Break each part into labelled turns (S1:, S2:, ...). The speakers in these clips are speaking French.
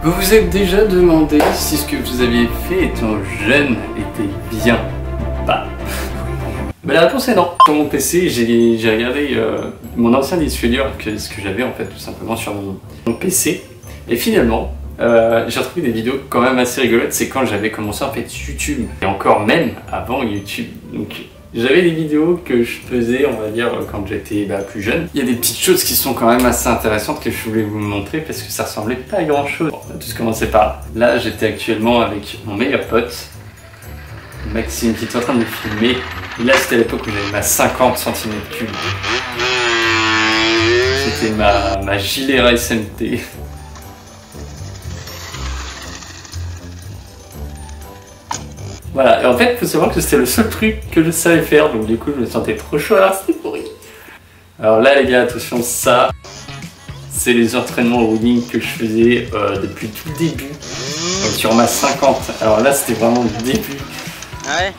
S1: Vous vous êtes déjà demandé si ce que vous aviez fait étant jeune était bien ou pas? Mais la réponse est non. Sur mon PC, j'ai regardé mon ancien disque dur, ce que j'avais en fait tout simplement sur mon PC. Et finalement, j'ai retrouvé des vidéos quand même assez rigolotes. C'est quand j'avais commencé en fait YouTube. Et encore même avant YouTube. Donc j'avais des vidéos que je faisais, on va dire, quand j'étais plus jeune. Il y a des petites choses qui sont quand même assez intéressantes que je voulais vous montrer parce que ça ressemblait pas à grand chose. On va tous commencer par là. J'étais actuellement avec mon meilleur pote, Maxime, qui était en train de me filmer. Et là, c'était à l'époque où j'avais ma 50 cm3. C'était ma Gilera SMT. Voilà, et en fait, il faut savoir que c'était le seul truc que je savais faire, donc du coup, je me sentais trop chaud, alors c'était pourri. Alors là, les gars, attention, ça, c'est les entraînements au running que je faisais depuis tout le début, sur ma 50. Alors là, c'était vraiment le début.
S2: Ouais.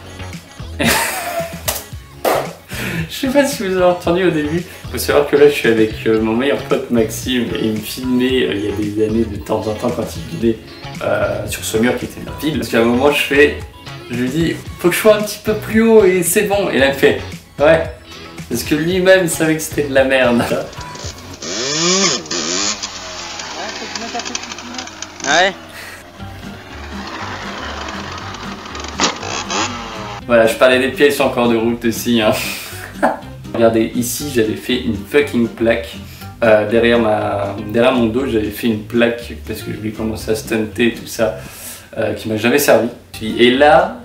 S1: Je sais pas si vous avez entendu au début. Il faut savoir que là, je suis avec mon meilleur pote Maxime, et il me filmait il y a des années, de temps en temps, quand il venait sur ce mur qui était ma ville. Parce qu'à un moment, je lui dis, faut que je sois un petit peu plus haut et c'est bon. Et là, il me fait, ouais. Parce que lui-même savait que c'était de la merde.
S2: Ouais.
S1: Voilà, je parlais des pièces encore de route aussi. Hein. Regardez, ici, j'avais fait une fucking plaque. Derrière mon dos, j'avais fait une plaque parce que je voulais commencer à stunter et tout ça, qui m'a jamais servi. Et là,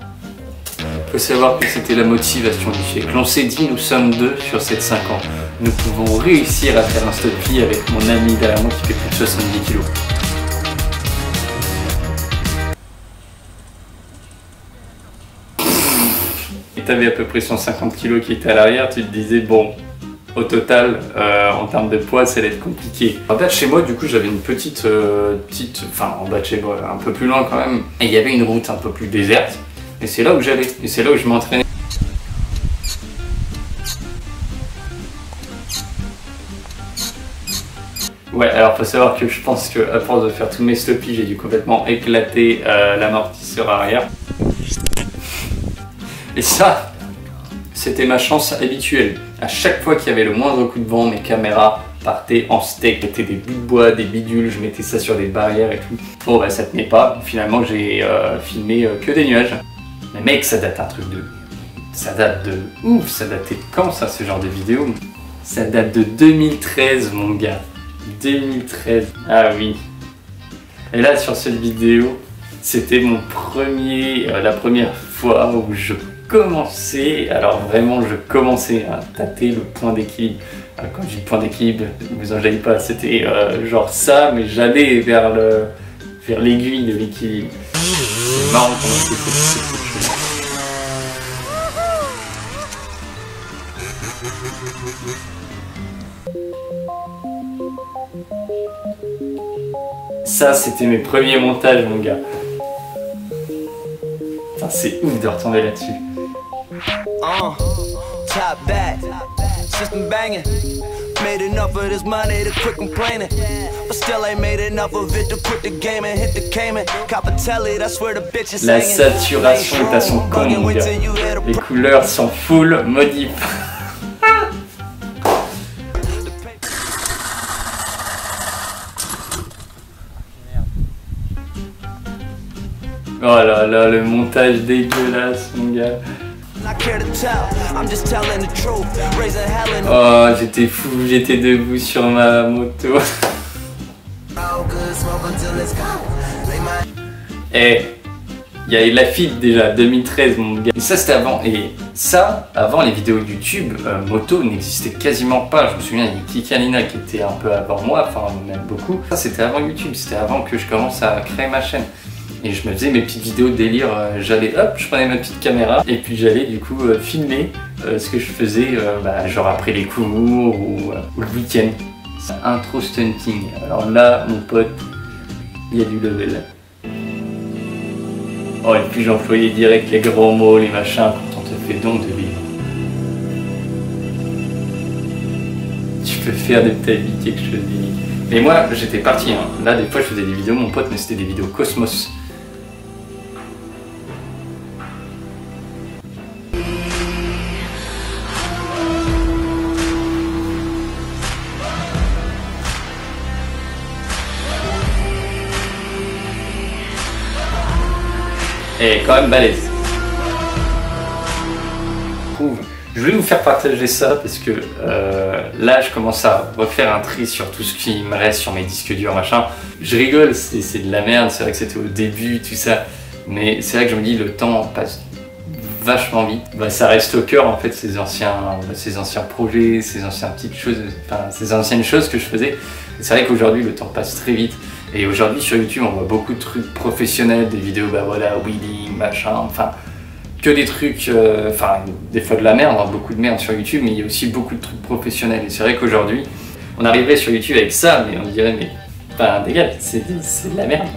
S1: il faut savoir que c'était la motivation du siècle. On s'est dit, nous sommes deux sur cette 5 ans. Nous pouvons réussir à faire un stoppie avec mon ami derrière moi qui fait plus de 70 kg. Et t'avais à peu près 150 kg qui étaient à l'arrière, tu te disais, bon, au total, en termes de poids, ça allait être compliqué. En bas de chez moi, du coup, j'avais une petite, enfin, en bas de chez moi, un peu plus loin quand même, et il y avait une route un peu plus déserte, et c'est là où j'allais, et c'est là où je m'entraînais. Ouais, alors faut savoir que je pense qu'à force de faire tous mes stoppies, j'ai dû complètement éclater l'amortisseur arrière. Et ça, c'était ma chance habituelle. À chaque fois qu'il y avait le moindre coup de vent, mes caméras partaient en steak. Je mettais des bouts de bois, des bidules, je mettais ça sur des barrières et tout. Bon bah ça tenait pas, finalement j'ai filmé que des nuages. Mais mec, ça date un truc de... Ça date de ouf, ça datait de quand ça, ce genre de vidéo? Ça date de 2013 mon gars. 2013, ah oui. Et là sur cette vidéo, c'était mon la première fois où je commençais, alors vraiment je commençais à tâter le point d'équilibre. Quand je dis point d'équilibre, ne vous enjaillez pas, c'était genre ça, mais j'allais vers l'aiguille de l'équilibre. C'est marrant comment c'est fait. Ça, c'était mes premiers montages, mon gars. Enfin, c'est ouf de retomber là-dessus. Top back, system banging. Made enough of this money to quit complaining, but still ain't made enough of it to quit the game and hit the Cayman. Capitelli, that's where the bitch is. La saturation est à son comble, mon gars. Les couleurs sont full modif. Oh là là, le montage dégueulasse, mon gars. Oh, j'étais fou, j'étais debout sur ma moto. Eh, il y a eu la FIT déjà, 2013, mon gars. Et ça, c'était avant. Et ça, avant les vidéos YouTube, moto n'existait quasiment pas. Je me souviens, il y a Kikalina qui était un peu avant moi, enfin, même beaucoup. Ça, c'était avant YouTube, c'était avant que je commence à créer ma chaîne. Et je me faisais mes petites vidéos de délire, j'allais hop, je prenais ma petite caméra et puis j'allais du coup filmer ce que je faisais genre après les cours ou le week-end. C'est intro stunting. Alors là, mon pote, il y a du level. Oh, et puis j'employais direct les gros mots, les machins, quand on te fait don de vivre. Tu peux faire de ta vie quelque chose d'unique. Mais moi, j'étais parti. Hein. Là, des fois, je faisais des vidéos, mon pote, mais c'était des vidéos Cosmos. Et quand même balèze. Je voulais vous faire partager ça parce que là je commence à refaire un tri sur tout ce qui me reste sur mes disques durs machin. Je rigole, c'est de la merde, c'est vrai que c'était au début tout ça, mais c'est vrai que je me dis le temps passe vachement vite. Bah, ça reste au cœur en fait ces anciens projets, ces anciennes petites choses, enfin ces anciennes choses que je faisais. C'est vrai qu'aujourd'hui le temps passe très vite. Et aujourd'hui sur YouTube on voit beaucoup de trucs professionnels, des vidéos bah voilà, wheeling, machin, enfin que des trucs, enfin des fois de la merde, hein, beaucoup de merde sur YouTube, mais il y a aussi beaucoup de trucs professionnels. Et c'est vrai qu'aujourd'hui on arriverait sur YouTube avec ça, mais on dirait mais enfin dégage, c'est de la merde.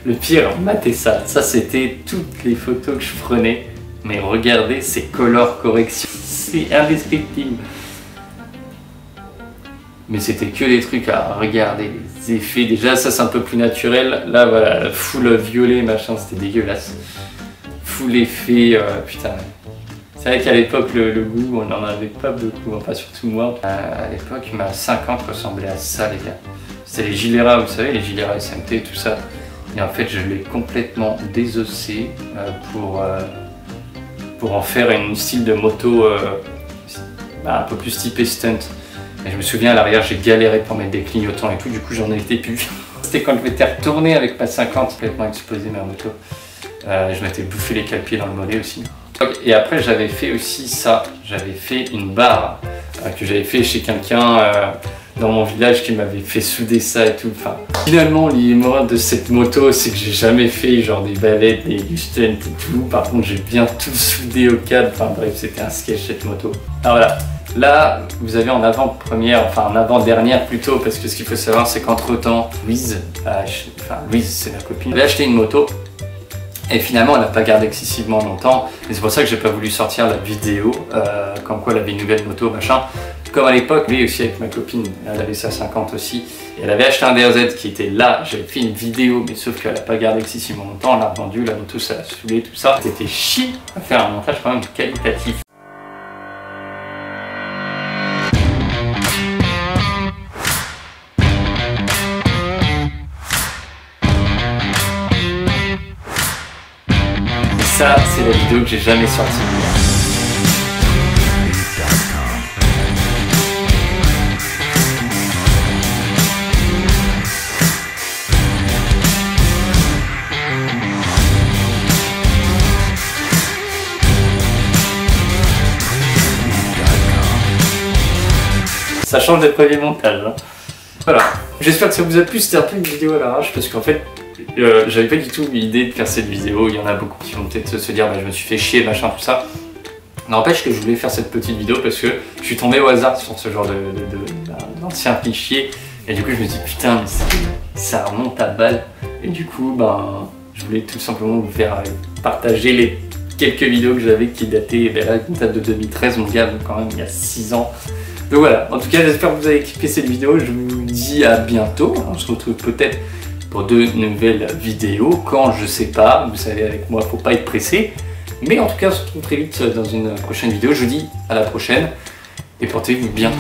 S1: Le pire, matez ça, c'était toutes les photos que je prenais, mais regardez ces color corrections, c'est indescriptible. Mais c'était que des trucs à regarder, les effets, déjà ça c'est un peu plus naturel, là voilà, full violet machin, c'était dégueulasse. Full effet, putain. C'est vrai qu'à l'époque le goût, on n'en avait pas beaucoup, enfin surtout moi. À l'époque ma 50 ressemblait à ça les gars. C'était les Gilera, vous savez, les Gilera SMT, tout ça. Et en fait je l'ai complètement désossé pour en faire une style de moto un peu plus typé stunt. Et je me souviens à l'arrière j'ai galéré pour mettre des clignotants et tout, du coup j'en étais plus. C'était quand je m'étais retourné avec ma 50, complètement explosé ma moto. Je m'étais bouffé les cale-pieds dans le mollet aussi. Et après j'avais fait aussi ça, j'avais fait une barre que j'avais fait chez quelqu'un dans mon village qui m'avait fait souder ça et tout. Enfin, finalement l'immoral de cette moto c'est que j'ai jamais fait genre des balettes, du stunt et tout. Par contre j'ai bien tout soudé au cadre, enfin bref c'était un sketch cette moto. Alors voilà. Là, vous avez en avant-première, enfin en avant-dernière plutôt, parce que ce qu'il faut savoir, c'est qu'entre temps, Louise, c'est ma copine, elle a acheté une moto et finalement elle n'a pas gardé excessivement longtemps. Et c'est pour ça que j'ai pas voulu sortir la vidéo, comme quoi elle avait une nouvelle moto, machin. Comme à l'époque, lui aussi avec ma copine, elle avait sa 50 aussi, et elle avait acheté un DRZ qui était là, j'avais fait une vidéo, mais sauf qu'elle n'a pas gardé excessivement longtemps, on l'a revendu, la moto ça l'a saoulé, tout ça. C'était chiant à faire un montage quand même qualitatif. Ça, c'est la vidéo que j'ai jamais sortie. Ça change des premiers montages. Hein. Voilà. J'espère que ça vous a plu. C'était un peu une vidéo à l'arrache parce qu'en fait, j'avais pas du tout l'idée de faire cette vidéo. Il y en a beaucoup qui vont peut-être se dire bah, je me suis fait chier, machin, tout ça. N'empêche que je voulais faire cette petite vidéo parce que je suis tombé au hasard sur ce genre d'anciens fichiers. Et du coup, je me dis putain, mais ça remonte à balle. Et du coup, ben, je voulais tout simplement vous faire partager les quelques vidéos que j'avais qui dataient, ben là, une date de 2013, mon gars, donc quand même il y a 6 ans. Donc voilà, en tout cas, j'espère que vous avez kiffé cette vidéo. Je vous dis à bientôt. On se retrouve peut-être pour de nouvelles vidéos. Quand, je sais pas, vous savez, avec moi, faut pas être pressé. Mais en tout cas, on se retrouve très vite dans une prochaine vidéo. Je vous dis à la prochaine et portez-vous bien.